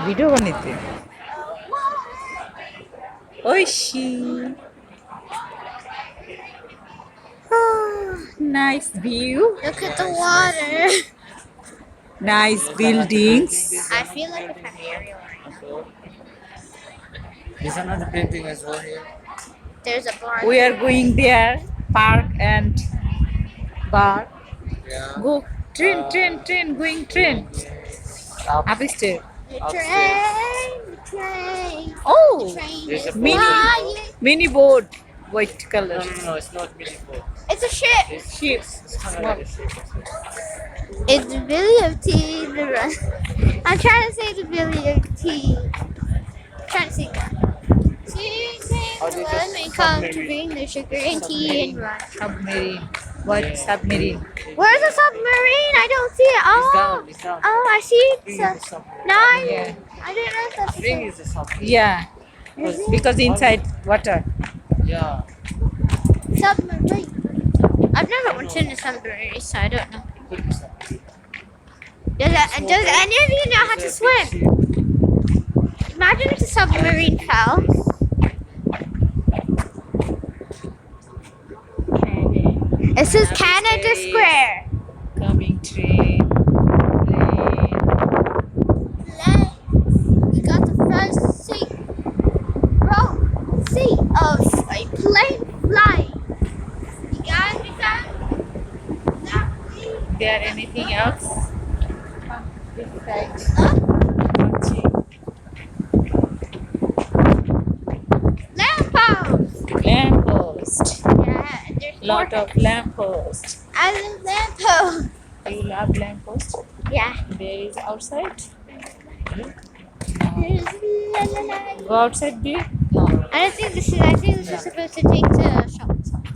Video বানাইতে ঐশী nice view Look at the water. Nice buildings I feel like if I'm Ariel. There's another painting as well here. There's a bar. we are going there park and bar Yeah. go train going train Up. upstairs The train, the train. oh The train There's is a mini flying. mini boat white No, color no, it's not mini boat. It's a ship. It's ships It's kind of like a ship. It's the Billy of Tea. The run. I'm trying to say the Billy of Tea. I'm trying to sing that. Sing, sing, How do you when just we come to submarine? bring the sugar and tea and run. submarine what submarine Where's the submarine? I don't see it. It's Oh, down, it's down. oh, I see it. Spring is a submarine. No, Yeah. I didn't know that's Spring is a submarine. yeah because inside water Yeah. submarine. I've never went in a submarine, so I don't know. Could be submarine. Does any of you know how to swim? Imagine if the submarine fell. It says Canada Square. coming train plane We got the front seat of a plane flying. You guys, we found that plane. there anything else come this side Huh? Watching. Lamppost. Lamppost. Yeah, and there's Lot more. of lamppost. I love lamppost. You love lamppost? Yeah. There is outside. There's la la la. Go outside, dear. No. I don't think this is. I think this is supposed to take to shop something.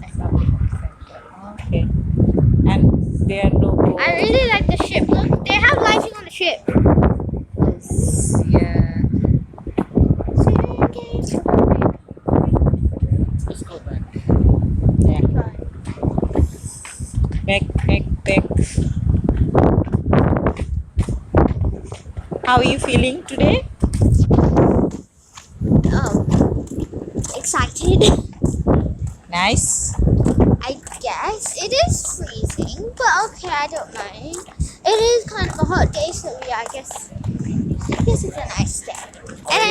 Okay. And there no boat. I really like the ship. Look, they have lighting on the ship. Yeah. Let's go back. Yeah. Back. How are you feeling today? Oh, excited. Nice. I guess it is freezing, but okay, I don't mind. It is kind of a hot day, so yeah, I guess this is a nice day. And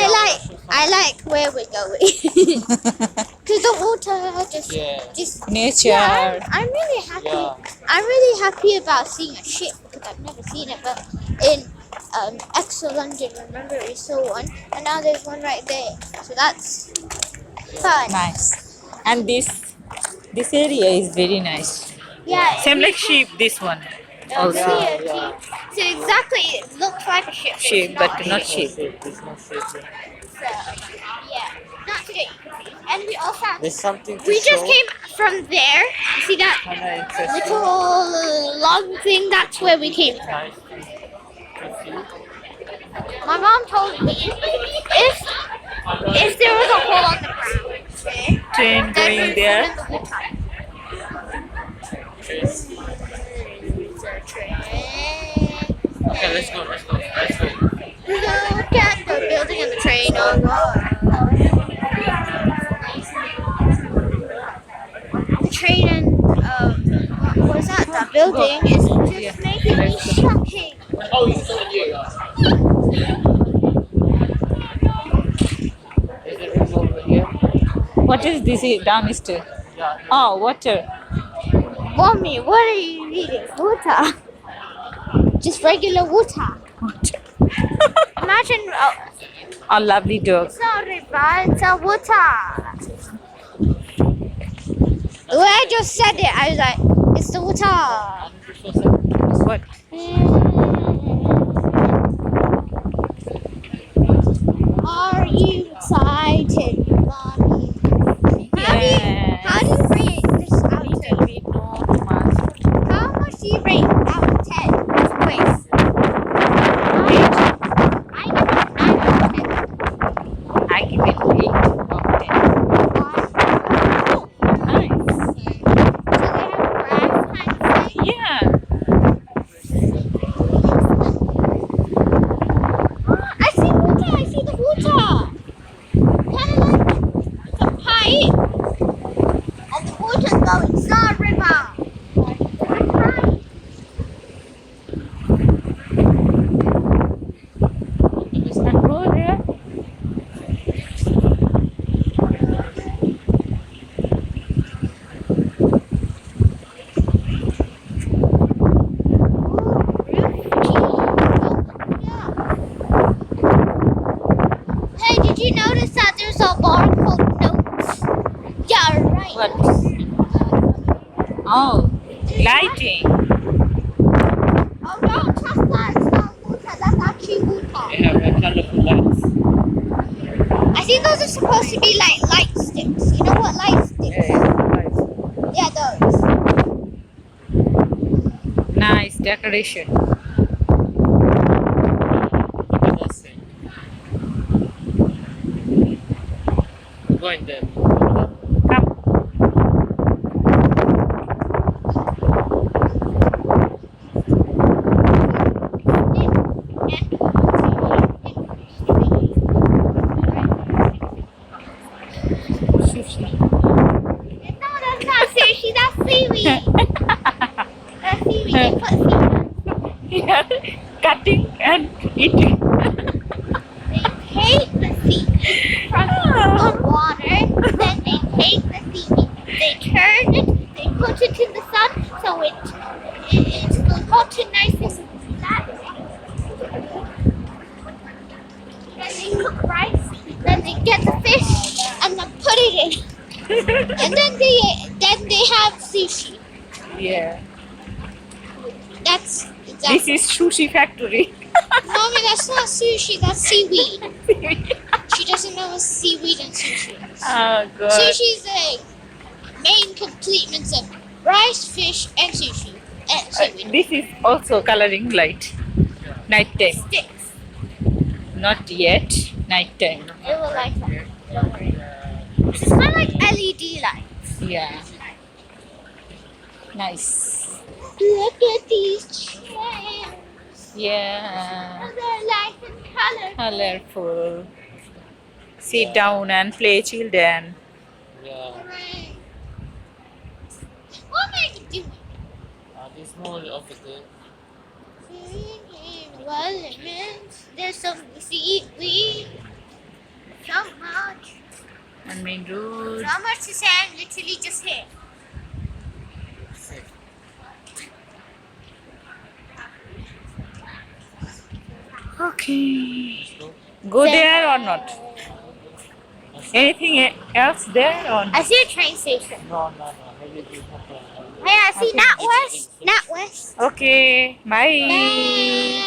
I like where we're going. Cause the water just Yeah. Nature. Yeah, I'm really happy. Yeah. I'm really happy about seeing a ship because I've never seen it. But in Exo London, remember we saw one, and now there's one right there. So that's fun. Nice. And this area is very nice. Yeah. Same like sheep. This one also Yeah. So exactly, it looks like a ship. sheep, it's but not It's sheep. shape. It's not shape. So, yeah, not today. And we all found. There's something to We show. just came from there. See that Kind of interesting. little long thing? That's where we came from. Nice to see. My mom told me if there was a hole on the ground, Train then going we'd there. fall in the water. Cheers. It's a train. Okay, let's go. Look at the building and the train. Oh wow. The train and what is that? The building is just making me shocking. There's a room over here. What is this downstairs? Yeah. Oh, water. Mommy, what are you eating? Water. Just regular water. Water. Imagine, A lovely dog. it's not river, it's a water. The way I just said it, I was like, it's the water. What? Are you excited, Mommy? How do you rate this out Little of bit, not much. How much do you rate out of 10 this place? I give it 9 out of 10. I give it 8 of 10. Why? Nice. So they have grass kind of thing. Yeah. go there? Hey, did you notice that there's a bar called Notes? Yeah, right. What? Oh, lighting. Oh no, trust that. It's not water. That's actually water. They have colorful lights. I think those are supposed to be like light sticks. You know what light sticks? Lights. Yeah, those. Nice decoration. Look at that thing. Go in there. Come. Sushi. No, that's not sushi. That's seaweed. That's seaweed. They put seaweed. Yeah, cutting and eating. They take the seaweed from the water, then they take the seaweed, they turn it, they put it in the sun so it's hot and nice and flat. Then they cook rice, then they get the fish and then put it in, and then they have sushi. Yeah. That's This exactly. is sushi factory. Mommy, that's not sushi. That's seaweed. She doesn't know what seaweed and sushi is. Oh god. Sushi is the main complements of rice, fish, and sushi. And seaweed. This is also coloring light. Night time. Sticks. Not yet. Night time. It will light up. Don't worry. It's kind of like LED lights. Yeah. Nice. Look at these chairs. Yeah. They're light and colorful. Colorful. Sit down and play, children. Yeah. Hooray. What am I doing? There's more over there. Well, there's some seaweed. So much. And main road. So much to say, I'm literally just here. Okay. Go there or not? Anything else there or not? I see a train station. No. Maybe it's not. Hey, I see NatWest. NatWest. Okay. Bye. Bye.